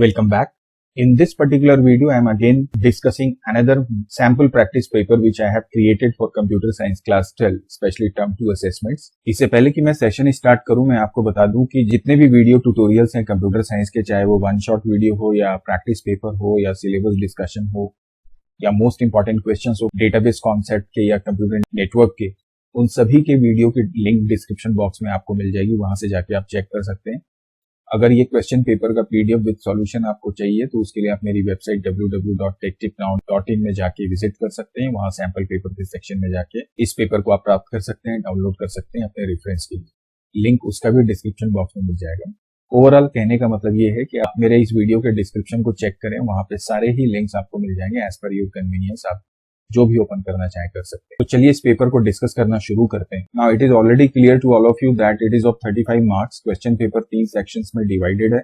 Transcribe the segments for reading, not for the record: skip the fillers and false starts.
Welcome back. In this particular video, I am again discussing another sample practice paper which I have created for computer science class 12, especially term 2 assessments. इससे पहले कि मैं session start करूं, मैं आपको बता दूं कि जितने भी वीडियो ट्यूटोरियल्स हैं कंप्यूटर साइंस के, चाहे वो वन शॉट वीडियो हो या प्रैक्टिस पेपर हो या सिलेबस डिस्कशन हो या मोस्ट इंपॉर्टेंट क्वेश्चंस हो डेटाबेस कॉन्सेप्ट के या कंप्यूटर नेटवर्क के, उन सभी के वीडियो की लिंक डिस्क्रिप्शन बॉक्स में आपको मिल जाएगी। वहां से जाके आप चेक कर सकते हैं। अगर ये क्वेश्चन पेपर का पीडीएफ विद सॉल्यूशन आपको चाहिए तो उसके लिए आप मेरी वेबसाइट www.techtipnow.in में जाके विजिट कर सकते हैं। वहां सैंपल पेपर के सेक्शन में जाके इस पेपर को आप प्राप्त कर सकते हैं, डाउनलोड कर सकते हैं अपने रेफरेंस के लिए। लिंक उसका भी डिस्क्रिप्शन बॉक्स में मिल जाएगा। ओवरऑल कहने का मतलब ये है कि आप मेरे इस वीडियो के डिस्क्रिप्शन को चेक करें, वहां पे सारे ही लिंक्स आपको मिल जाएंगे। एज पर योर कन्वीनियंस आप जो भी ओपन करना चाहे कर सकते हैं। तो चलिए इस पेपर को डिस्कस करना शुरू करते हैं। Now it is already clear to all of you that it is of 35 marks. Question paper 3 sections में डिवाइडेड है।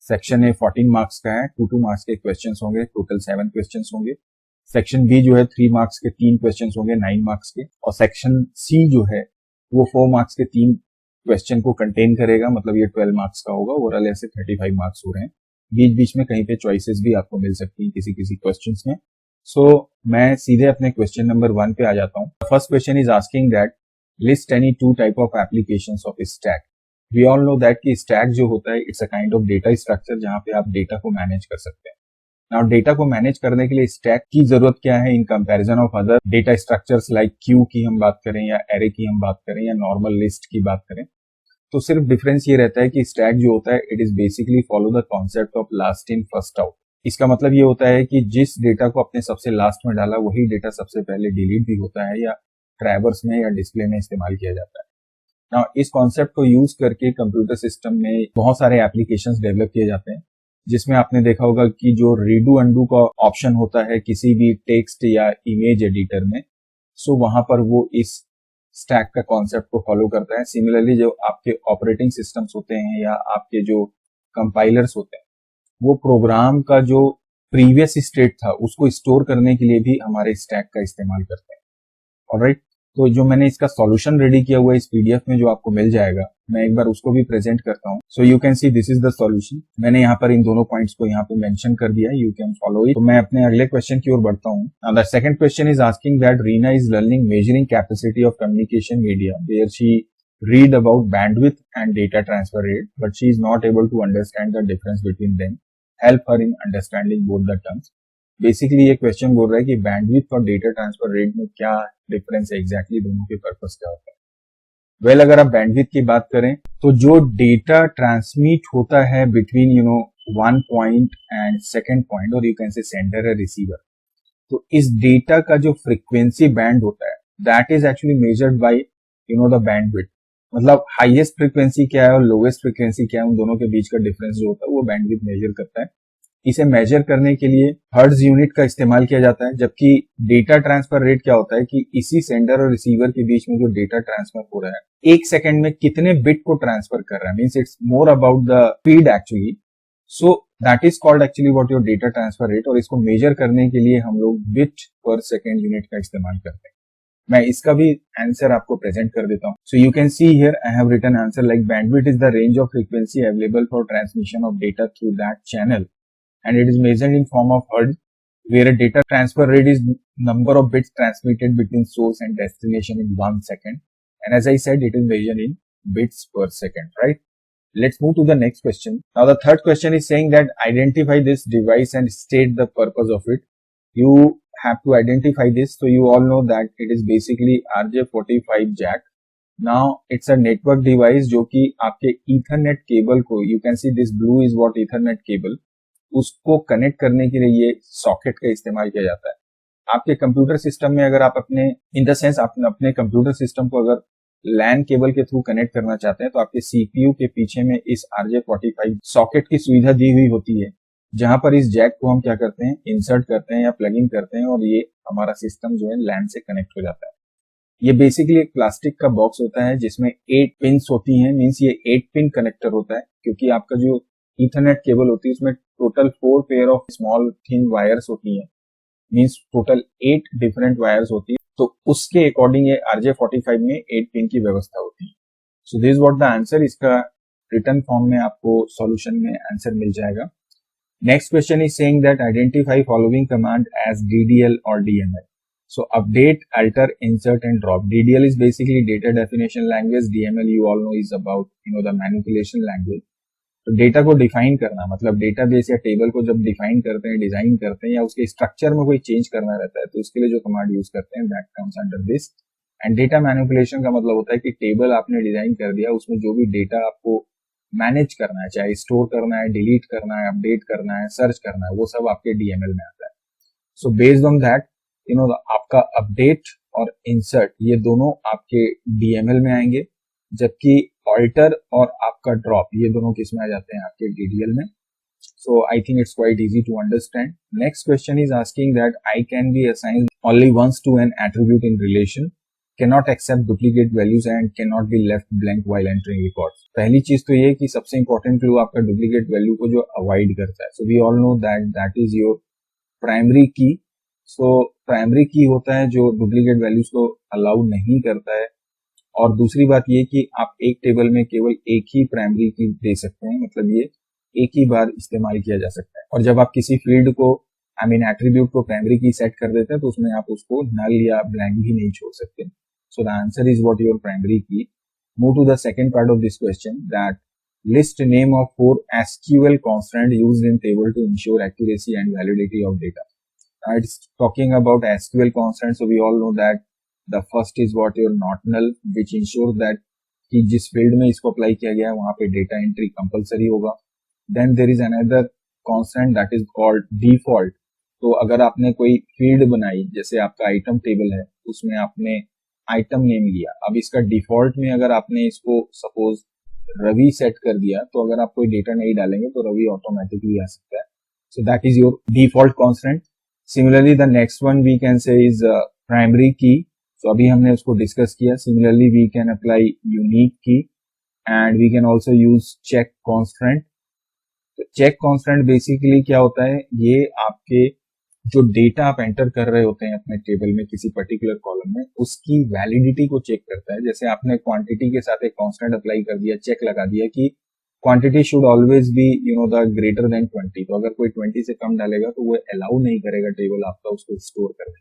सेक्शन ए 14 मार्क्स का है, 2 मार्क्स के क्वेश्चंस होंगे, टोटल 7 क्वेश्चंस होंगे। सेक्शन बी जो है 3 मार्क्स के 3 क्वेश्चंस होंगे, 9 मार्क्स के। और सेक्शन सी जो है वो 4 मार्क्स के 3 क्वेश्चन को कंटेन करेगा, मतलब ये 12 मार्क्स का होगा। ओवरऑल ऐसे 35 मार्क्स हो रहे हैं। बीच बीच में कहीं पे चॉइसेस भी आपको मिल सकती है किसी किसी क्वेश्चंस में। सो मैं सीधे अपने क्वेश्चन नंबर 1 पे आ जाता हूँ। First question is asking that list any 2 type of applications of stack. We all know that कि स्टैक जो होता है it's a kind of data structure जहां पे आप डेटा को मैनेज कर सकते हैं। नाउ डेटा को मैनेज करने के लिए स्टैक की जरूरत क्या है in comparison of other data structures like Q की हम बात करें या एरे की हम बात करें या नॉर्मल लिस्ट की बात करें, तो सिर्फ डिफरेंस ये रहता है कि स्टैक जो होता है it is basically follow the concept of last in first out. इसका मतलब ये होता है कि जिस डेटा को आपने सबसे लास्ट में डाला वही डेटा सबसे पहले डिलीट भी होता है या ट्रैवर्स में या डिस्प्ले में इस्तेमाल किया जाता है। नाउ इस कॉन्सेप्ट को यूज करके कंप्यूटर सिस्टम में बहुत सारे एप्लीकेशंस डेवलप किए जाते हैं, जिसमें आपने देखा होगा कि जो रीडू अंडू का ऑप्शन होता है किसी भी टेक्स्ट या इमेज एडिटर में, सो वहां पर वो इस स्टैक का कॉन्सेप्ट को फॉलो करता है। सिमिलरली जो आपके ऑपरेटिंग सिस्टम्स होते हैं या आपके जो कंपाइलर्स होते हैं वो प्रोग्राम का जो प्रीवियस स्टेट था उसको स्टोर करने के लिए भी हमारे स्टैक का इस्तेमाल करते हैं। ऑलराइट, तो जो मैंने इसका सॉल्यूशन रेडी किया हुआ है इस पीडीएफ में जो आपको मिल जाएगा, मैं एक बार उसको भी प्रेजेंट करता हूँ। So you can see this is the solution. मैंने यहाँ पर इन दोनों पॉइंट्स को यहाँ पे मेंशन कर दिया है, यू कैन फॉलो इट। तो मैं अपने अगले क्वेश्चन की ओर बढ़ता हूँ। The second question is asking that Reena is learning measuring capacity of communication media where she read about bandwidth and data transfer rate, but she is not able to understand the difference between them. Help her in understanding both the terms. Basically ये question बोल रहा है कि bandwidth और data transfer rate में क्या difference है, exactly दोनों के पर्पस क्या होता है। वेल अगर आप बैंडविड्थ की बात करें तो जो डेटा ट्रांसमिट होता है between one point and second point, और यू कैन से सेंडर है रिसीवर, तो इस डेटा का जो फ्रीक्वेंसी बैंड होता है that is actually measured by the bandwidth. मतलब हाईएस्ट फ्रीक्वेंसी क्या है और लोवेस्ट फ्रीक्वेंसी क्या है, उन दोनों के बीच का डिफरेंस जो होता है वो बैंडविड्थ मेजर करता है। इसे मेजर करने के लिए हर्ट्ज यूनिट का इस्तेमाल किया जाता है, जबकि डेटा ट्रांसफर रेट क्या होता है कि इसी सेंडर और रिसीवर के बीच में जो डेटा ट्रांसफर हो रहा है एक सेकंड में कितने बिट को ट्रांसफर कर रहा है, means it's more about the speed actually. So that is called actually what your data transfer rate, और इसको मेजर करने के लिए हम लोग बिट पर सेकेंड यूनिट का इस्तेमाल करते हैं। मैं इसका भी आंसर आपको प्रेजेंट कर देता हूँ। So you can see here I have written answer like bandwidth is the range of frequency available for transmission of data through that channel and it is measured in form of hertz, where a data transfer rate is number of bits transmitted between source and destination in 1 second, and as I said it is measured in bits per second, right? Let's move to the next question. Now the third question is saying that identify this device and state the purpose of it. You have to identify this, so you all know that it is basically RJ45 jack. Now it's a network device जो कि आपके Ethernet cable को, you can see this blue is what Ethernet cable, उसको connect करने के लिए ये socket का इस्तेमाल किया जाता है। आपके कंप्यूटर सिस्टम में अगर आप अपने इन द सेंस अपने कंप्यूटर सिस्टम को अगर लैन केबल के थ्रू कनेक्ट करना चाहते हैं तो आपके सीपीयू के पीछे में इस RJ45 सॉकेट की सुविधा दी हुई होती है, जहां पर इस जैक को हम क्या करते हैं, इंसर्ट करते हैं या प्लग इन करते हैं, और ये हमारा सिस्टम जो है लैन से कनेक्ट हो जाता है। ये बेसिकली एक प्लास्टिक का बॉक्स होता है जिसमें 8 पिन्स होती हैं, मीन्स ये 8 पिन कनेक्टर होता है, क्योंकि आपका जो ईथरनेट केबल होती है उसमें total 4 pair of small thin wires होती हैं, मींस टोटल 8 डिफरेंट वायर्स होती है, तो उसके अकॉर्डिंग ये RJ45 में 8 पिन की व्यवस्था होती है। So this what the answer, इसका रिटर्न फॉर्म में आपको सॉल्यूशन में आंसर मिल जाएगा। Next question is saying that identify following command as DDL or DML. So update, alter, insert and drop. DDL is basically data definition language. DML you all know is about the manipulation language. तो data को define करना मतलब database या table को जब define करते हैं, design करते हैं या उसके स्ट्रक्चर में कोई चेंज करना रहता है तो उसके लिए जो कमांड यूज करते हैं that comes under this. And data manipulation का मतलब होता है कि टेबल आपने डिजाइन कर दिया, उसमें जो भी डेटा आपको मैनेज करना है, चाहे स्टोर करना है, डिलीट करना है, अपडेट करना है, सर्च करना है, वो सब आपके डीएमएल में आता है. सो बेस्ड ऑन दैट आपका अपडेट और इंसर्ट ये दोनों आपके डीएमएल में आएंगे, जबकि ऑल्टर और आपका ड्रॉप ये दोनों किस में आ जाते हैं आपके डीडीएल में. So I think it's quite easy to understand. Next question is asking that I can be assign only once to an attribute in relation, cannot accept duplicate values and cannot be left blank while entering records. पहली चीज तो ये कि सबसे important clue आपका duplicate value को जो avoid करता है. So we all know that is your primary key. So primary की होता है जो डुप्लीकेट वैल्यूज को अलाउ नहीं करता है. और दूसरी बात ये कि आप एक टेबल में केवल एक ही प्राइमरी की दे सकते हैं, मतलब ये एक ही बार इस्तेमाल किया जा सकता है. और जब आप किसी फील्ड को एट्रीब्यूट को प्राइमरी की सेट कर देते हैं तो उसमें आप उसको नल या ब्लैंक भी नहीं छोड़ सकते. So the answer is what your primary key. Move to the second part of this question, that list name of 4 SQL constant used in table to ensure accuracy and validity of data. It's talking about SQL constant. So we all know that the first is what your not null, which ensures that कि जिस field में इसको apply किया गया है वहां पे data entry compulsory होगा. Then there is another constant that is called default. तो अगर आपने कोई फील्ड बनाई, जैसे आपका आइटम टेबल है, उसमें आपने आइटम नेम लिया, अब इसका डिफॉल्ट में अगर आपने इसको सपोज रवि सेट कर दिया तो अगर आप कोई डेटा नहीं डालेंगे तो रवि ऑटोमेटिकली आ सकता है. So that is your default constant. Similarly the next one we can say is primary key. So अभी हमने उसको डिस्कस किया. Similarly we can apply unique key and we can also use check constant. तो check constant basically क्या होता है, ये आपके जो डेटा आप एंटर कर रहे होते हैं अपने टेबल में किसी पर्टिकुलर कॉलम में, उसकी वैलिडिटी को चेक करता है. जैसे आपने क्वांटिटी के साथ एक कांस्टेंट अप्लाई कर दिया, चेक लगा दिया कि quantity should always be the greater than 20. तो अगर कोई 20 से कम डालेगा तो वो अलाउ नहीं करेगा टेबल आपका उसको स्टोर करने.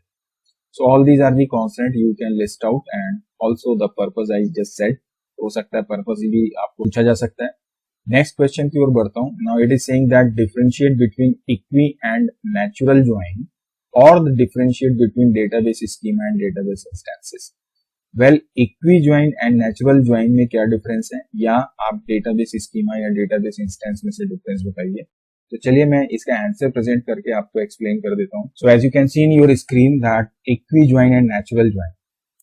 So all these are the constant you can list out and also the purpose I just said. हो सकता है पर्पस भी आपको पूछा जा सकता है. नेक्स्ट क्वेश्चन की ओर बढ़ता हूं. Now it is saying that differentiate between equi and natural join और the differentiate between database schema and database instances. Well, equi join and natural join में क्या डिफरेंस है, या आप डेटाबेस स्कीमा या डेटाबेस इंस्टेंस में से डिफरेंस बताइए. तो चलिए मैं इसका आंसर प्रेजेंट करके आपको एक्सप्लेन कर देता हूं. So as you can see in your screen that equi join and natural join.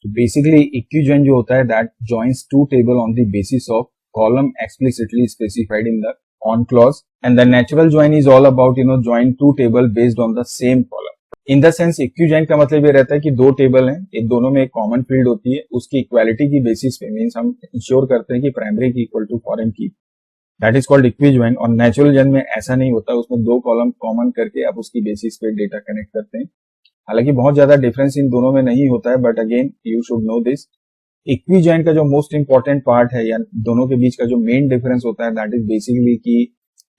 तो बेसिकली इक्वी ज्वाइन जो होता है that joins two table on the basis of column explicitly specified in the on clause, and the natural join is all about join two table based on the same column. In the sense equijoin का मतलब ये रहता है कि दो table हैं, एक दोनों में एक कॉमन फील्ड होती है, उसकी इक्वालिटी की बेसिस पे मींस हम इंश्योर करते हैं कि primary key equal to foreign key. That is called equijoin. और नेचुरल जॉइन में ऐसा नहीं होता, उसमें दो कॉलम कॉमन करके आप उसकी बेसिस पे डेटा कनेक्ट करते हैं. हालांकि बहुत ज्यादा डिफरेंस इन दोनों में नहीं होता है, but again you should know this. Equijoin का जो मोस्ट इंपॉर्टेंट पार्ट है या दोनों के बीच का जो मेन डिफरेंस होता है दैट इज बेसिकली कि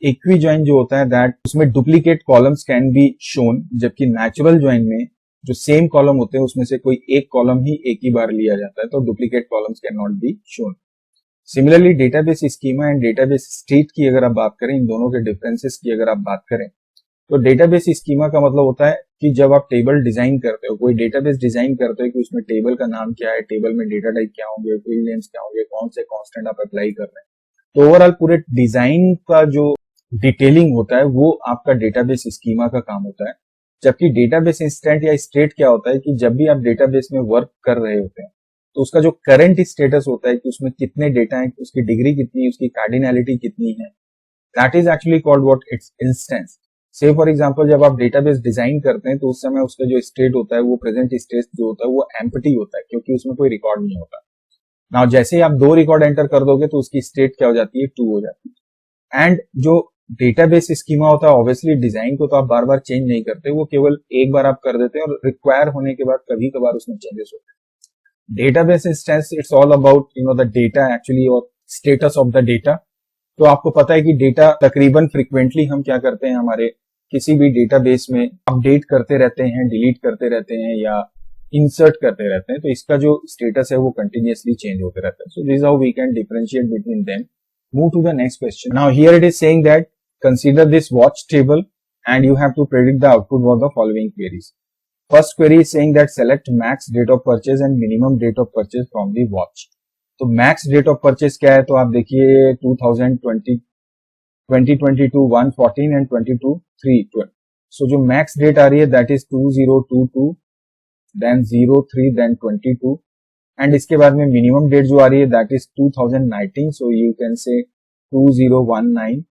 इक्विजॉइन जो होता है दैट उसमें duplicate columns can be shown, जबकि नेचुरल जॉइन में जो सेम कॉलम होते हैं उसमें से कोई एक कॉलम ही एक ही बार लिया जाता है, तो duplicate columns can not be shown. Similarly database schema and database state की अगर आप बात करें, इन दोनों के डिफरेंसेस की अगर आप बात करें, तो डेटाबेस स्कीमा का मतलब होता है कि जब आप टेबल डिजाइन करते हो, कोई डेटाबेस डिजाइन करते हो कि उसमें टेबल का नाम क्या है, टेबल में डेटा टाइप क्या होंगे, फील्ड नेम्स क्या होंगे, कौन से कांस्टेंट आप अप्लाई कर रहे हैं, तो ओवरऑल पूरे डिजाइन का जो डिटेलिंग होता है वो आपका डेटाबेस स्कीमा का काम होता है. जबकि डेटाबेस इंस्टेंट या स्टेट क्या होता है कि जब भी आप डेटाबेस में वर्क कर रहे होते हैं तो उसका जो करंट स्टेटस होता है कि उसमें कितने डेटा है, उसकी डिग्री कितनी है, उसकी कार्डिनैलिटी कितनी है, that is actually called what it's instance. से फॉर एग्जांपल जब आप डेटाबेस डिजाइन करते हैं तो उस समय उसका जो स्टेट होता है वो प्रेजेंट स्टेट जो होता है वो एम्प्टी होता है, क्योंकि उसमें कोई रिकॉर्ड नहीं होता. नाउ जैसे ही आप 2 रिकॉर्ड एंटर कर दोगे तो उसकी स्टेट क्या हो जाती है, 2 हो जाती है. एंड जो डेटाबेस स्कीमा होता है ऑब्वियसली डिजाइन को तो आप बार बार चेंज नहीं करते, वो केवल एक बार आप कर देते हैं और रिक्वायर होने के बाद कभी कभार उसमें चेंजेस होते हैं. Database instance it's all about the data actually और स्टेटस ऑफ द डेटा. तो आपको पता है कि डेटा तकरीबन फ्रिक्वेंटली हम क्या करते हैं, हमारे किसी भी डेटाबेस में अपडेट करते रहते हैं, डिलीट करते रहते हैं या इंसर्ट करते रहते हैं, तो इसका जो स्टेटस है वो कंटिन्यूअसली चेंज होते रहता है. So this how we can differentiate between them. Move to the next question. Now here it is saying that consider this watch table and you have to predict the output for the following queries. First query is saying that select max date of purchase and minimum date of purchase from the watch. तो max date of purchase क्या है, तो आप देखिए 2020 2022 114 and 22 312. So जो max date आ रही है that is 2022 then 03 then 22 and इसके बाद में minimum date जो आ रही है that is 2019. So you can say 2019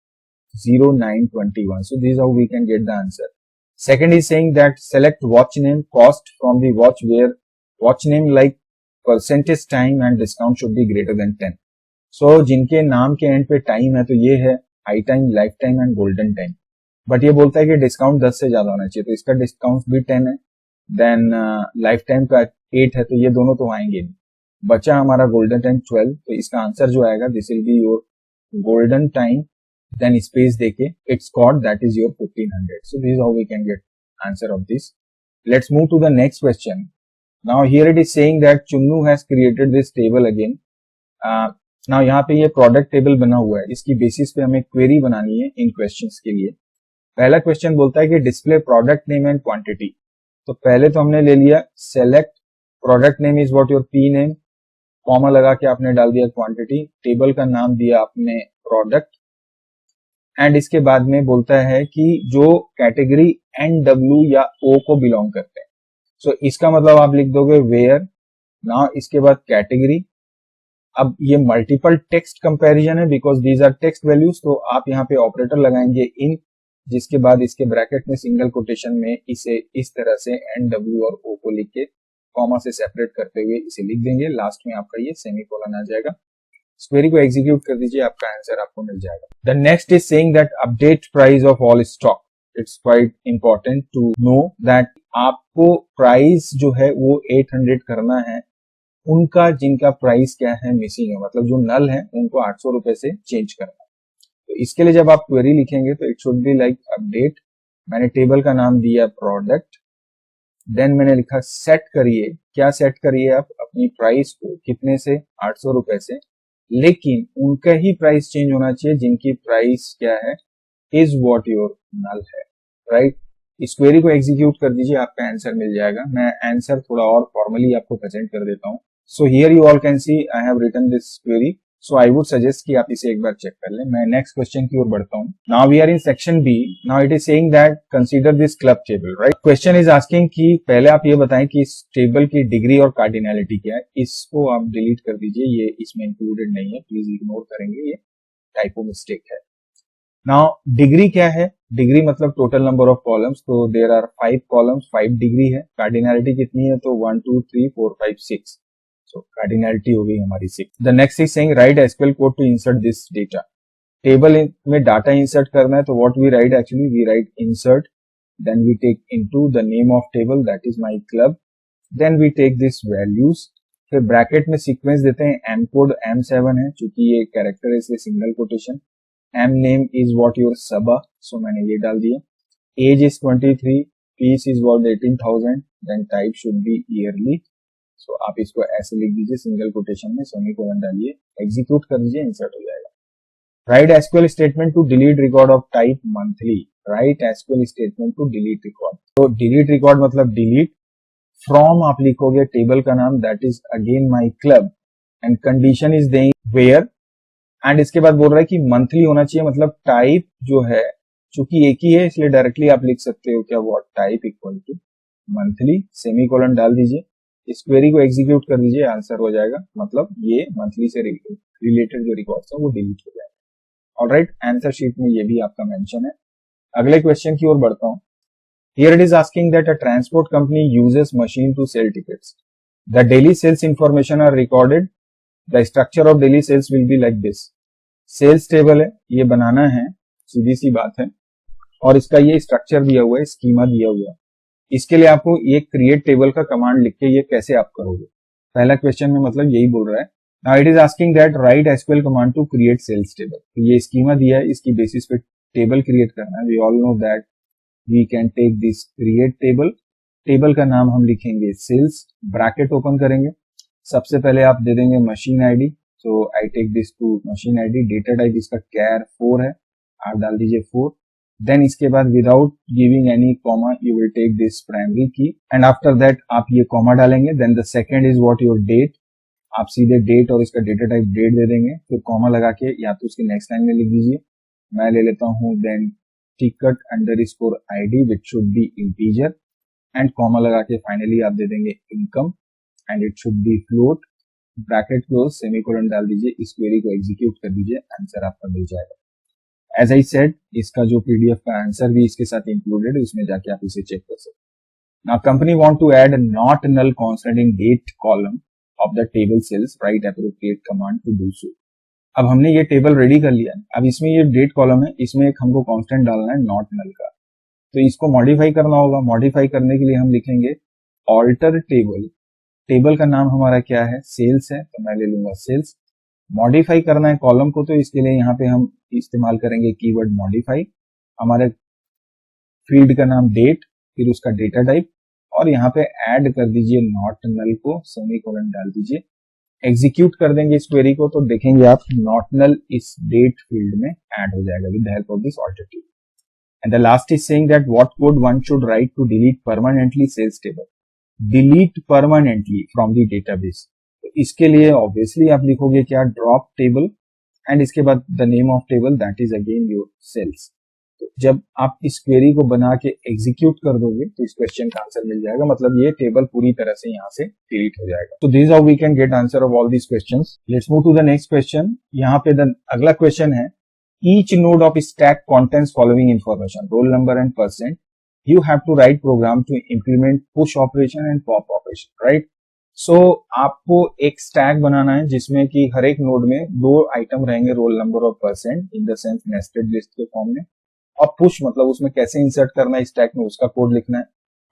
0921. So this is how we can get the answer. Second is saying that select watch name cost from the watch where watch name like percentage time and discount should be greater than 10. So जिनके नाम के and पे time है तो ये है high time, life time and golden time. But ये बोलता है कि डिस्काउंट 10 से ज्यादा होना चाहिए, तो इसका डिस्काउंट भी 10 है. देन लाइफ टाइम का 8 है, तो ये दोनों तो आएंगे नहीं. बचा हमारा गोल्डन टाइम 12. तो इसका आंसर जो आएगा this will be your golden time then space देके its cost that is your 1500. So this is how we can get answer of this. Let's move to the next question. Now here it is saying that Chunnu has created this table again. Now यहाँ पे ये product table बना हुआ है, इसकी basis पे हमें query बनानी है इन questions के लिए. पहला क्वेश्चन बोलता है कि display product name and quantity. तो पहले तो हमने ले लिया select product name is what your P name, comma लगा के आपने डाल दिया quantity, टेबल का नाम दिया आपने product एंड इसके बाद में बोलता है कि जो कैटेगरी NW या O को बिलोंग करते हैं. सो इसका मतलब आप लिख दोगे वेयर. नाउ इसके बाद कैटेगरी. अब ये मल्टीपल टेक्स्ट कंपैरिजन है because these are text values, तो आप यहाँ पे ऑपरेटर लगाएंगे इन, जिसके बाद इसके ब्रैकेट में सिंगल कोटेशन में इसे इस तरह से NW और O को लिख के कॉमा से सेपरेट करते हुए इसे लिख देंगे. लास्ट में आपका ये सेमीकोलन आ जाएगा. क्वेरी को एग्जीक्यूट कर दीजिए, आपका आंसर आपको मिल जाएगा. The next is saying that update price of all stock. It's quite important to know that आपको प्राइस जो है वो 800 करना है उनका जिनका प्राइस क्या है मिसिंग है, मतलब जो नल है उनको 800 रुपए से चेंज करना है. तो इसके लिए जब आप क्वेरी लिखेंगे तो it should be like update. मैंने टेबल का नाम दिया प्रोडक्ट, देन मैंने लिखा सेट करिए. क्या सेट करिए आप अपनी प्राइस को कितने से, 800 रुपए से, लेकिन उनका ही प्राइस चेंज होना चाहिए जिनकी प्राइस क्या है इज व्हाट योर नल है. राइट. इस क्वेरी को एग्जीक्यूट कर दीजिए, आपका आंसर मिल जाएगा. मैं आंसर थोड़ा और फॉर्मली आपको प्रेजेंट कर देता हूं. So here you all can see I have written this query. So I would suggest कि आप इसे एक बार चेक कर लें. मैं नेक्स्ट क्वेश्चन की ओर बढ़ता हूं. Now we are in section B. Now it is saying that consider this club table. Right. Question is asking कि पहले आप ये बताएं कि इस टेबल की डिग्री और कार्डिनैलिटी क्या है. इसको आप डिलीट कर दीजिए, ये इसमें इंक्लूडेड नहीं है, प्लीज इग्नोर करेंगे, ये टाइपो मिस्टेक है. नाउ डिग्री क्या है, डिग्री मतलब टोटल नंबर ऑफ कॉलम्स. तो देयर आर 5 कॉलम्स, 5 डिग्री है. कार्डिनैलिटी कितनी है, तो 1 2 3 4 5 6. So cardinality हो गई हमारी 6. The next is saying write SQL code to insert this data. Table में डाटा इंसर्ट करना है तो what we write actually, we write insert, then we take into the name of table that is my club, then we take this values. फिर bracket में sequence देते हैं. M code M7 है क्योंकि ये कैरेक्टर है इसलिए single quotation. M name is what your saba, so मैंने ये डाल दिया. Age is 23, fees is what 18,000, then type should be yearly. सो आप इसको ऐसे लिख दीजिए सिंगल कोटेशन में, सेमीकोलन डालिए, एग्जीक्यूट कर दीजिए, इंसर्ट हो जाएगा. Write SQL statement to delete record of type monthly. Write SQL statement to delete record. तो डिलीट रिकॉर्ड मतलब डिलीट. फ्रॉम आप लिखोगे टेबल का नाम that is again my club and condition is being where. And इसके बाद बोल रहा है कि मंथली होना चाहिए, मतलब टाइप जो है चूंकि एक ही है इसलिए डायरेक्टली आप लिख सकते हो क्या, what type equal to monthly, semicolon डाल दीजिए. इस क्वेरी को एग्जीक्यूट कर दीजिए, आंसर हो जाएगा. मतलब ये मंथली से रिलेटेड जो रिकॉर्ड्स है वो डिलीट हो जाएगा. ऑलराइट. आंसर शीट में ये भी आपका मेंशन है. अगले क्वेश्चन की ओर बढ़ता हूं. Here it is asking that a transport company uses machine to sell tickets. The daily sales information are recorded. The structure of daily sales will be like this. Sales table है, ये बनाना है, सीधी सी बात है, और इसका ये स्ट्रक्चर दिया हुआ है, स्कीमा दिया हुआ है. इसके लिए आपको ये क्रिएट टेबल का कमांड लिख के ये कैसे आप करोगे. पहला क्वेश्चन में मतलब यही बोल रहा है now it is asking that write SQL command to create sales table. तो ये स्कीमा दिया है, इसकी बेसिस पे टेबल क्रिएट करना है। We all know that we can take this create table. Table का नाम हम लिखेंगे सेल्स, ब्रैकेट ओपन करेंगे। सबसे पहले आप दे देंगे machine ID, so I take this to machine ID. Data type इसका कैर 4 है, आप डाल दीजिए 4। देन इसके बाद without giving any comma you will take this primary key and after that आप ये कॉमा डालेंगे। Then the second is what your date, आप सीधे डेट और इसका डेटा टाइप डेट दे देंगे, फिर कॉमा लगा के या तो उसकी नेक्स्ट लाइन में लिख दीजिए। मैं ले लेता हूँ then ticket underscore ID which should be integer and comma लगा के फाइनली आप दे देंगे income and it should be float, bracket close, semicolon डाल दीजिए। इस क्वेरी को एग्जीक्यूट कर दीजिए, आंसर आपका मिल जाएगा। एज आई सेड, इसका जो पीडीएफ का आंसर भी इसके साथ इंक्लूडेड है, उसमें जाके आप इसे चेक कर सकते हैं। Now company want to add not null constant in date column of the table sales, write appropriate command to do so. अब हमने ये टेबल रेडी कर लिया है। अब इसमें ये डेट कॉलम है, इसमें एक हमको कांस्टेंट डालना है नॉट नल का, तो इसको मॉडिफाई करना होगा। मॉडिफाई करने के लिए हम लिखेंगे ऑल्टर टेबल। टेबल का नाम हमारा क्या है, सेल्स है, तो मैं ले लूंगा सेल्स। मॉडिफाई करना है कॉलम को, तो इसके लिए यहाँ पे हम इस्तेमाल करेंगे कीवर्ड मॉडिफाई। हमारे फील्ड का नाम डेट, फिर उसका डेटा टाइप और यहाँ पे ऐड कर दीजिए नॉट नल को, सेमीकोलन डाल दीजिए। एग्जीक्यूट कर देंगे इस क्वेरी को, तो देखेंगे आप नॉट नल इस डेट फील्ड में ऐड हो जाएगा with the help of this alter table. And the last is saying that what code one should write to delete permanently sales table. Delete permanently from the database, तो इसके लिए obviously आप लिखोगे क्या, drop table and इसके बाद the name of table that is again your sales. तो जब आप इस क्वेरी को बना के एग्जीक्यूट कर दोगे तो इस क्वेश्चन का आंसर मिल जाएगा, मतलब ये टेबल पूरी तरह से यहाँ से डिलीट हो जाएगा। तो this how we can get answer of all these questions. Let's move to the next question. यहाँ पे अगला क्वेश्चन है, each node of stack contains following information, roll number and percent. You have to write program to implement push operation and pop operation, right? So आपको एक stack बनाना है जिसमें कि हर एक नोड में 2 आइटम रहेंगे, रोल नंबर और percent, in the sense nested list के फॉर्म में। और पुश मतलब उसमें कैसे इंसर्ट करना है स्टैक में, उसका कोड लिखना है,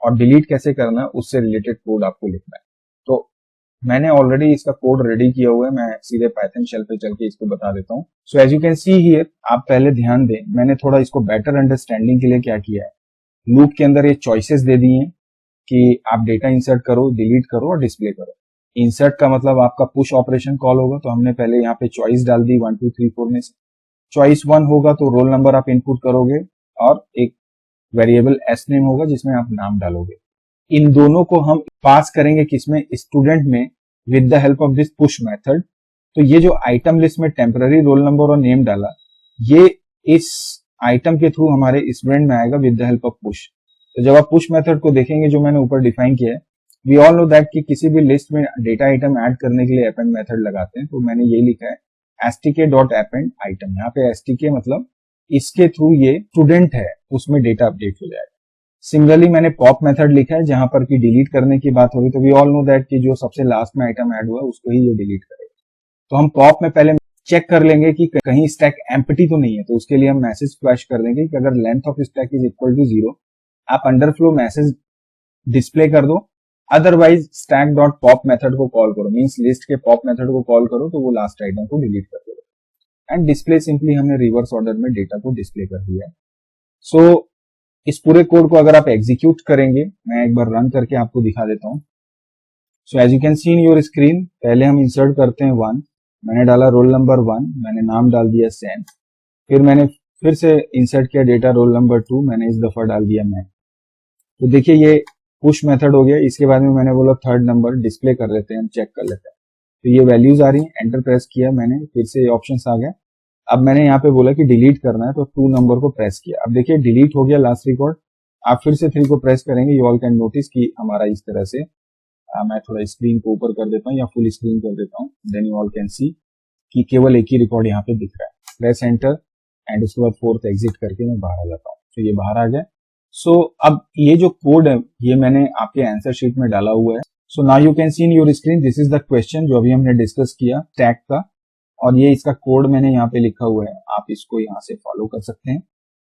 और डिलीट कैसे करना है उससे रिलेटेड कोड आपको लिखना है। तो मैंने ऑलरेडी इसका कोड रेडी किया हुआ है, मैं सीधे पाइथन शेल पे चल के इसको बता देता हूँ। So as you can see here, आप पहले ध्यान दें, मैंने थोड़ा इसको बेटर अंडरस्टैंडिंग के लिए क्या किया है, लूप के अंदर ये चॉइसेस दे दिए हैं कि आप डेटा इंसर्ट करो, डिलीट करो और डिस्प्ले करो। इंसर्ट का मतलब आपका पुश ऑपरेशन कॉल होगा, तो हमने पहले यहाँ पे चॉइस डाल दी 1 2 3 4 में से। चॉइस 1 होगा तो रोल नंबर आप इनपुट करोगे और एक वेरिएबल एस नेम होगा जिसमें आप नाम डालोगे। इन दोनों को हम पास करेंगे किसमें, स्टूडेंट में, with the help of this push method. तो ये जो आइटम लिस्ट में टेम्पररी रोल नंबर और नेम डाला, ये इस आइटम के थ्रू हमारे स्टूडेंट में आएगा with the help of push. तो जब आप पुश मेथड को देखेंगे जो मैंने ऊपर डिफाइन किया है, वी ऑल नो दैट कि किसी भी लिस्ट में डेटा आइटम ऐड करने के लिए अपेंड मेथड लगाते हैं। तो मैंने ये लिखा है stk.append आइटम। यहाँ पे stk मतलब इसके थ्रू ये स्टूडेंट है, उसमें डेटा अपडेट हो जाएगा। सिमिलरली मैंने पॉप मेथड लिखा है, जहां पर कि डिलीट करने की बात होगी, तो वी ऑल नो दैट कि जो सबसे लास्ट में आइटम ऐड हुआ उसको ही ये डिलीट करेगा। तो हम पॉप में पहले चेक कर लेंगे कि कहीं स्टैक एम्प्टी तो नहीं है, तो उसके लिए हम मैसेज फ्लैश कर देंगे कि अगर length of stack is equal to 0, आप अंडरफ्लो मैसेज डिस्प्ले कर दो, otherwise stack dot pop method को कॉल करो, मींस लिस्ट के पॉप मेथड को कॉल करो, तो वो लास्ट आइटम को डिलीट कर देगा। एंड डिस्प्ले सिंपली हमने रिवर्स ऑर्डर में डेटा को डिस्प्ले कर दिया है। सो इस पूरे कोड को अगर आप एग्जीक्यूट करेंगे, मैं एक बार रन करके आपको दिखा देता हूं। So as you can see in your screen, पहले हम इंसर्ट करते हैं 1, मैंने डाला रोल नंबर 1, मैंने नाम डाल दिया सैम, फिर मैंने फिर से इंसर्ट किया डेटा रोल नंबर 2, मैंने इस दफा डाल दिया मैं। तो देखिए ये पुश मेथड हो गया। इसके बाद में मैंने बोला थर्ड नंबर डिस्प्ले कर लेते हैं, हम चेक कर लेते हैं। तो ये वैल्यूज आ रही हैं, एंटर प्रेस किया मैंने, फिर से ये ऑप्शंस आ गए। अब मैंने यहाँ पे बोला कि डिलीट करना है, तो 2 नंबर को प्रेस किया। अब देखिए डिलीट हो गया लास्ट रिकॉर्ड। आप फिर से 3 को प्रेस करेंगे, यू ऑल कैन नोटिस कि हमारा इस तरह से, मैं थोड़ा स्क्रीन को ऊपर कर देता हूँ या फुल स्क्रीन कर देता हूँ, then you all can see कि केवल एक ही रिकॉर्ड यहाँ पे दिख रहा है। प्रेस एंटर एंड उसके बाद 4th एग्जिट करके मैं बाहर आ जाता हूँ। तो ये बाहर आ गया। सो अब ये जो कोड है ये मैंने आपके आंसर शीट में डाला हुआ है। So now you can see in your screen, this is the question जो अभी हमने डिस्कस किया स्टैक का, और ये इसका कोड मैंने यहाँ पे लिखा हुआ है, आप इसको यहाँ से फॉलो कर सकते हैं।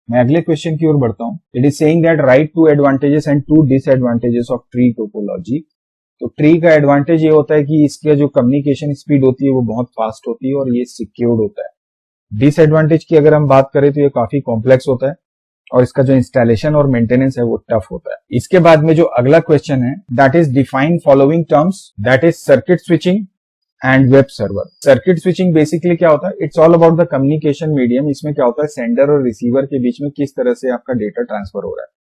मैं अगले क्वेश्चन की ओर बढ़ता हूँ। It is saying that right 2 advantages and 2 disadvantages of tree topology. तो ट्री का एडवांटेज ये होता है कि इसका जो कम्युनिकेशन स्पीड होती है वो बहुत फास्ट होती है और ये सिक्योर्ड होता है। डिसएडवांटेज की अगर हम बात करें तो ये काफी कॉम्प्लेक्स होता है और इसका जो इंस्टॉलेशन और मेंटेनेंस है वो टफ होता है। इसके बाद में जो अगला क्वेश्चन है that is define following terms, that is circuit switching and web server. Circuit switching basically क्या होता है, it's all about the communication medium. इसमें क्या होता है, सेंडर और रिसीवर के बीच में किस तरह से आपका डेटा ट्रांसफर हो रहा है।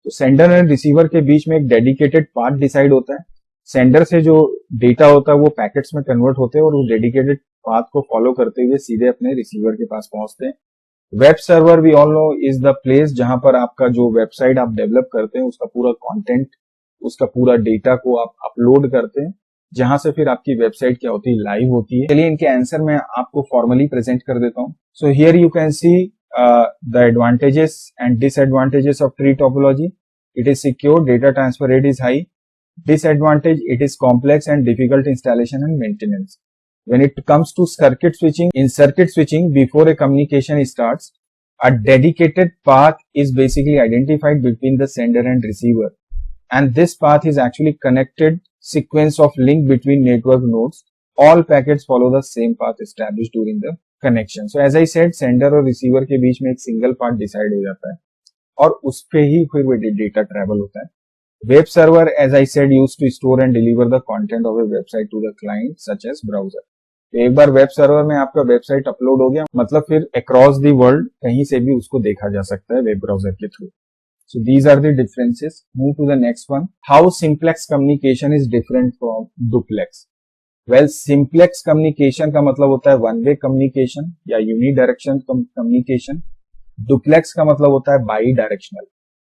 तो सेंडर एंड रिसीवर के बीच में एक डेडिकेटेड पाथ डिसाइड होता है। सेंडर से जो डेटा होता है वो पैकेट्स में कन्वर्ट होते हैं और उस डेडिकेटेड पाथ को फॉलो करते हुए सीधे अपने रिसीवर के पास पहुंचते हैं। Web server we all know is the place जहां पर आपका जो वेबसाइट आप डेवलप करते हैं उसका पूरा कंटेंट, उसका पूरा डेटा को आप अपलोड करते हैं, जहां से फिर आपकी वेबसाइट क्या होती है, लाइव होती है। चलिए इनके आंसर मैं आपको फॉर्मली प्रेजेंट कर देता हूं। So here you can see the advantages and disadvantages of tree topology. It is secure, data transfer rate is high. Disadvantage, it is complex and difficult installation and maintenance. When it comes to circuit switching, in circuit switching, before a communication starts, a dedicated path is basically identified between the sender and receiver. And this path is actually connected sequence of link between network nodes. All packets follow the same path established during the connection. So as I said, sender और receiver के बीच में एक single path decide हो जाता है और उस पे ही फिर वो डेटा ट्रेवल होता है। Web server, as I said, used to store and deliver the content of a website to the client, such as browser. तो एक बार वेब सर्वर में आपका वेबसाइट अपलोड हो गया, मतलब फिर अक्रॉस द वर्ल्ड कहीं से भी उसको देखा जा सकता है वेब ब्राउजर के through. So these are the differences. Move to the next one. How simplex communication is different from duplex? Well, simplex communication का मतलब होता है वन वे कम्युनिकेशन या यूनिडायरेक्शन कम्युनिकेशन। डुप्लेक्स का मतलब होता है बाई डायरेक्शनल।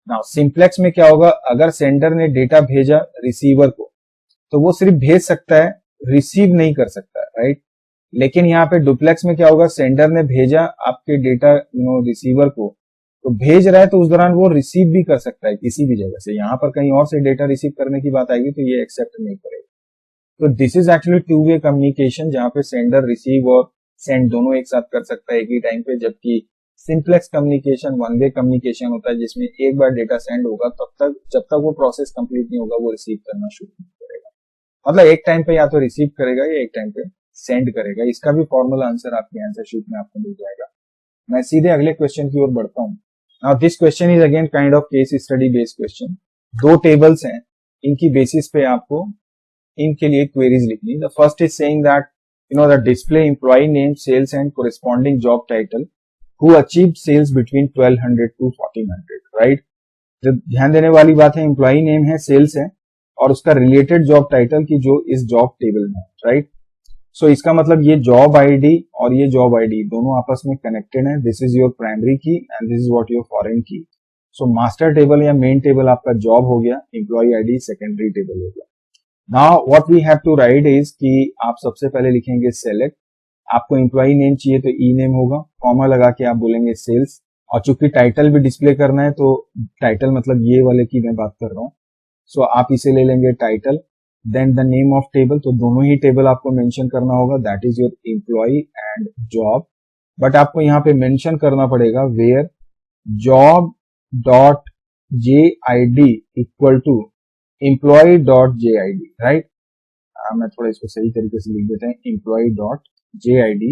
नाउ सिंप्लेक्स में क्या होगा, अगर सेंडर ने डेटा भेजा रिसीवर को तो वो सिर्फ भेज सकता है, रिसीव नहीं कर सकता, राइट। लेकिन यहाँ पे डुप्लेक्स में क्या होगा, सेंडर ने भेजा आपके डेटा रिसीवर को, तो भेज रहा है तो उस दौरान वो रिसीव भी कर सकता है किसी भी जगह से। यहाँ पर कहीं और से डेटा रिसीव करने की बात आएगी तो ये एक्सेप्ट नहीं करेगा। तो this is actually two way communication जहां पे सेंडर रिसीव और सेंड दोनों एक साथ कर सकता है एक ही टाइम पे, जबकि simplex communication one way communication होता है जिसमें एक बार डेटा सेंड होगा तब तक, जब तक वो प्रोसेस कंप्लीट नहीं होगा वो रिसीव करना शुरू नहीं करेगा। मतलब एक टाइम पे या तो रिसीव करेगा या एक टाइम पे सेंड करेगा। इसका भी फॉर्मल आंसर आपके आंसर शीट में आपको मिल जाएगा। मैं सीधे अगले क्वेश्चन की ओर बढ़ता हूँ। Now this question is again kind of case study based question. दो टेबल्स हैं, इनकी बेसिस पे आपको इनके लिए क्वेरीज लिखनी। The first is saying that the display employee name, sales and corresponding job title who achieved sales between 1200 to 1400, right? जो ध्यान देने वाली बात है, एम्प्लॉई नेम है, सेल्स है और उसका रिलेटेड जॉब टाइटल की जो इस जॉब टेबल में, राइट। सो इसका मतलब ये जॉब आईडी और ये जॉब आईडी दोनों आपस में कनेक्टेड है। This is your primary key and this is what your foreign key. So master table या मेन टेबल आपका जॉब हो गया, एम्प्लॉई आईडी सेकेंडरी टेबल हो गया। Now what we have to write is कि आप सबसे पहले लिखेंगे सेलेक्ट, आपको एम्प्लॉई नेम चाहिए तो ई नेम होगा, कॉमा लगा के आप बोलेंगे सेल्स, और चूंकि टाइटल भी डिस्प्ले करना है तो टाइटल मतलब ये वाले की मैं बात कर रहा हूँ। सो आप इसे ले लेंगे title, then the name of table, तो दोनों ही टेबल आपको मेंशन करना होगा, that is your employee and job. But आपको यहाँ पे मेंशन करना पड़ेगा where job dot J I D equal to employee dot J I D, right. मैं थोड़ा इसको सही तरीके से लिख देते हैं, एम्प्लॉय डॉट JID।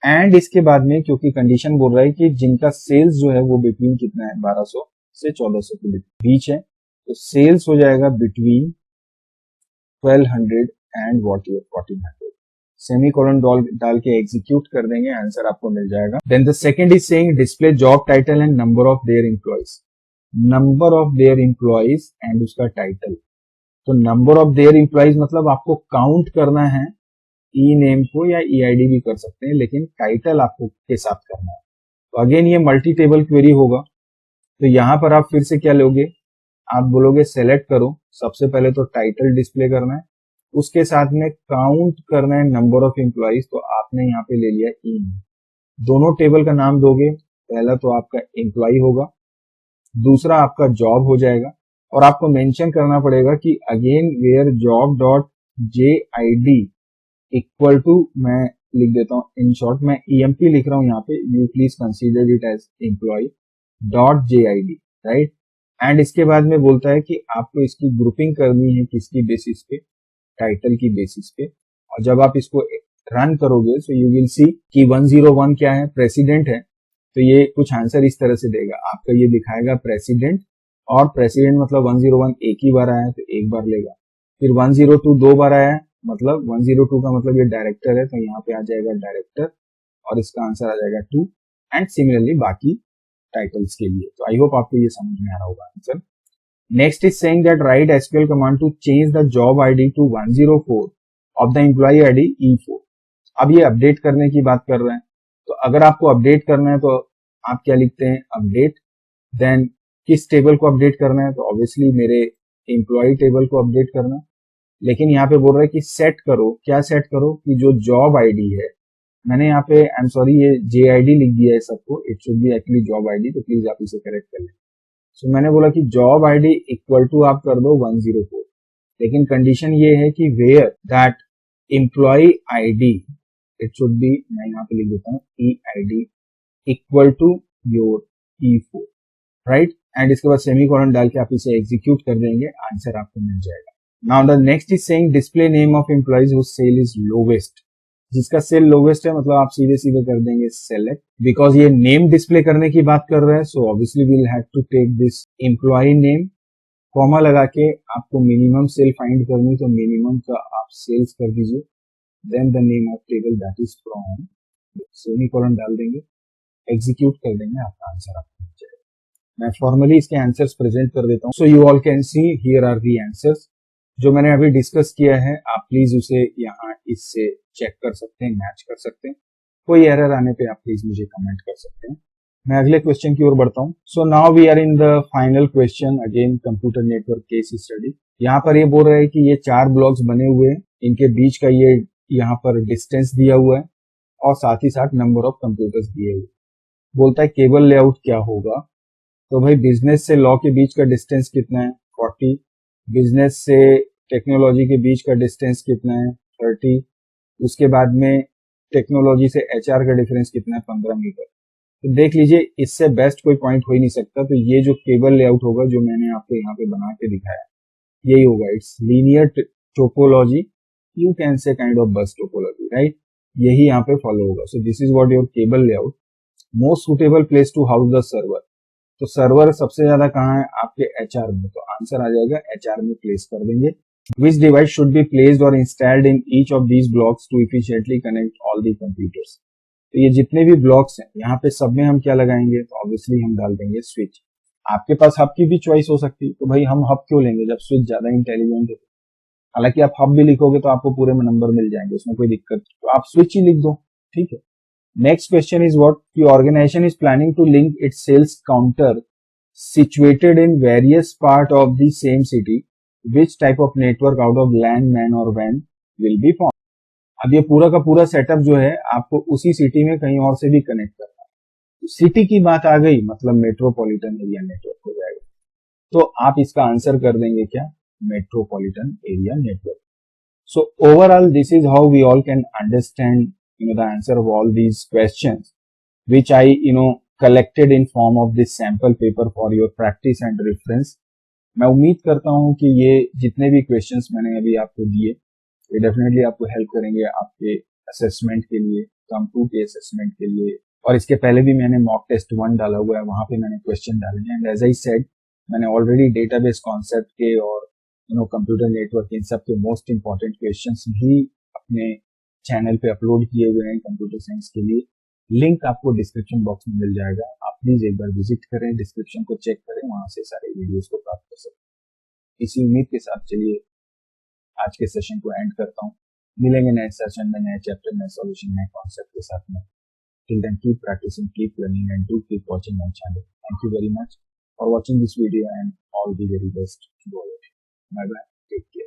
एंड इसके बाद में क्योंकि कंडीशन बोल रहा है कि जिनका सेल्स जो है वो बिटवीन कितना है, 1200 से 1400 के बीच है, तो सेल्स हो जाएगा बिटवीन 1200 एंड 1400। सेमीकोलन डाल के एग्जीक्यूट कर देंगे, आंसर आपको मिल जाएगा। Then the second is saying display job title and number of their employees, number of their employees and उसका टाइटल। तो नंबर ऑफ देयर एम्प्लॉइज मतलब आपको काउंट करना है ई नेम को, या EID भी कर सकते हैं, लेकिन टाइटल आपको के साथ करना है। तो अगेन ये मल्टी टेबल क्वेरी होगा। तो यहां पर आप फिर से क्या लोगे, आप बोलोगे सेलेक्ट करो, सबसे पहले तो टाइटल डिस्प्ले करना है, उसके साथ में काउंट करना है नंबर ऑफ एम्प्लॉइज, तो आपने यहाँ पे ले लिया ई नेम। दोनों टेबल का नाम दोगे, पहला तो आपका एम्प्लॉय होगा, दूसरा आपका जॉब हो जाएगा, और आपको मेंशन करना पड़ेगा कि again where job dot JID equal to, मैं लिख देता हूं इन शॉर्ट, मैं EMP लिख रहा हूं यहाँ पे, you please consider it as employee dot JID, right. And इसके बाद में बोलता है कि आपको इसकी ग्रुपिंग करनी है किसकी बेसिस पे, टाइटल की बेसिस पे। और जब आप इसको रन करोगे सो यू विल सी कि 101 क्या है, प्रेसिडेंट है। तो ये कुछ आंसर इस तरह से देगा, आपका ये दिखाएगा प्रेसिडेंट, और प्रेसिडेंट मतलब 101 एक ही बार आया तो एक बार लेगा। फिर 102 दो बार आया, मतलब 102 का मतलब ये डायरेक्टर है, तो यहाँ पे आ जाएगा डायरेक्टर और इसका आंसर आ जाएगा 2। एंड सिमिलरली बाकी टाइटल्स के लिए। तो आई होप आपको ये समझ में आ रहा होगा answer. Next is saying that write SQL command to change the job ID to 104 of the employee ID E4। अब ये अपडेट करने की बात कर रहे हैं, तो अगर आपको अपडेट करना है तो आप क्या लिखते हैं, अपडेट, देन किस टेबल को अपडेट करना है, तो ऑब्वियसली मेरे एम्प्लॉय टेबल को अपडेट करना है। लेकिन यहाँ पे बोल रहा है कि सेट करो, क्या सेट करो, कि जो जॉब आईडी है, मैंने यहाँ पे आई एम सॉरी ये JID लिख दिया है सबको, it should B actually job ID, तो प्लीज आप इसे करेक्ट कर लें। सो मैंने बोला कि जॉब आईडी इक्वल टू आप कर दो 104, लेकिन कंडीशन ये है कि where that employee ID, it should be, मैं यहाँ पे लिख देता हूँ EID equal to your E4, right. And इसके बाद सेमीकोलन डाल के आप इसे एग्जीक्यूट कर देंगे, आंसर आपको मिल जाएगा। Now the next is saying display name of employees whose sale is lowest. जिसका सेल लोवेस्ट है मतलब आप सीधे सीधे कर देंगे सेलेक्ट, बिकॉज ये नेम डिस्प्ले करने की बात कर रहा है। So obviously we'll have to take this employee name, comma लगा के आपको मिनिमम सेल फाइंड करनी, तो मिनिमम का आप सेल्स कर दीजिए, then the name of table that is from, semicolon डाल देंगे, एग्जीक्यूट कर देंगे, आपका आंसर आपको मिल जाएगा। मैं फॉर्मली इसके आंसर्स प्रेजेंट कर देता हूँ। So you all can see here are the answers जो मैंने अभी डिस्कस किया है। आप प्लीज उसे यहाँ इससे चेक कर सकते हैं, मैच कर सकते हैं। कोई एरर आने पे आप प्लीज मुझे कमेंट कर सकते हैं। मैं अगले क्वेश्चन की ओर बढ़ता हूँ। So now we are in the final question, again computer network case study. यहाँ पर ये बोल रहा है कि ये 4 ब्लॉक्स बने हुए हैं, इनके बीच का ये यहाँ पर डिस्टेंस दिया हुआ है और साथ ही साथ नंबर ऑफ कंप्यूटर्स दिए हुए। बोलता है केबल लेआउट क्या होगा, तो भाई बिजनेस से लॉ के बीच का डिस्टेंस कितना है, 40। बिजनेस से टेक्नोलॉजी के बीच का डिस्टेंस कितना है, 30। उसके बाद में टेक्नोलॉजी से HR का डिफरेंस कितना है, 15 मीटर। तो देख लीजिए इससे बेस्ट कोई पॉइंट हो ही नहीं सकता। तो ये जो केबल लेआउट होगा जो मैंने आपको यहाँ पे बना के दिखाया यही होगा। It's linear topology, you can say kind of bus topology, right. यही यहाँ पे फॉलो होगा। So this is what your cable layout. Most suitable place to house the server, तो सर्वर सबसे ज्यादा कहाँ है, आपके HR में। तो आंसर आ जाएगा HR में प्लेस कर देंगे। Which device should be placed or installed in each of these blocks to efficiently connect all the computers? तो ये जितने भी ब्लॉक्स हैं यहाँ पे सब में हम क्या लगाएंगे, तो ऑब्वियसली हम डाल देंगे स्विच। आपके पास हब की भी चॉइस हो सकती है, तो भाई हम हब क्यों लेंगे जब स्विच ज्यादा इंटेलिजेंट है। हालांकि आप हब भी लिखोगे तो आपको पूरे नंबर मिल जाएंगे, उसमें कोई दिक्कत नहीं, तो आप स्विच ही लिख दो, ठीक है। नेक्स्ट क्वेश्चन इज व्हाट, की organization is planning to link its sales counter situated in various part of the same city, which type of network out of LAN, MAN or WAN will be formed? अब ये पूरा का पूरा setup जो है आपको उसी सिटी में कहीं और से भी कनेक्ट करना है। सिटी की बात आ गई मतलब मेट्रोपॉलिटन एरिया नेटवर्क हो जाएगा। तो आप इसका आंसर कर देंगे क्या, metropolitan area network. So overall this is how we all can understand the answer of all these questions which I collected in form of this sample paper for your practice and reference। मैं उम्मीद करता हूं कि ये जितने भी questions मैंने अभी आपको दिए ये डेफिनेटली आपको हेल्प करेंगे आपके असेसमेंट के लिए, टर्म 2 के असेसमेंट के लिए। और इसके पहले भी मैंने मॉक टेस्ट 1 डाला हुआ है, वहां पे मैंने क्वेश्चन डाले हैं। एंड एज आई सेड मैंने ऑलरेडी डेटाबेस कॉन्सेप्ट के और कंप्यूटर नेटवर्क इन सब के मोस्ट इंपॉर्टेंट क्वेश्चंस भी अपने चैनल पे अपलोड किए हुए हैं कंप्यूटर साइंस के लिए। लिंक आपको डिस्क्रिप्शन बॉक्स में मिल जाएगा, आप प्लीज एक बार विजिट करें, डिस्क्रिप्शन को चेक करें, वहां से सारे वीडियोस को प्राप्त कर सकते हैं। इसी उम्मीद के साथ चलिए आज के सेशन को एंड करता हूँ। मिलेंगे नए सेशन में, नए चैप्टर, नए सॉल्यूशन, नए कॉन्सेप्ट के साथ में। Till then keep practicing, keep learning and do keep watching my channel. Thank you very much for watching this video and all the very best to all of you. Bye bye, take care.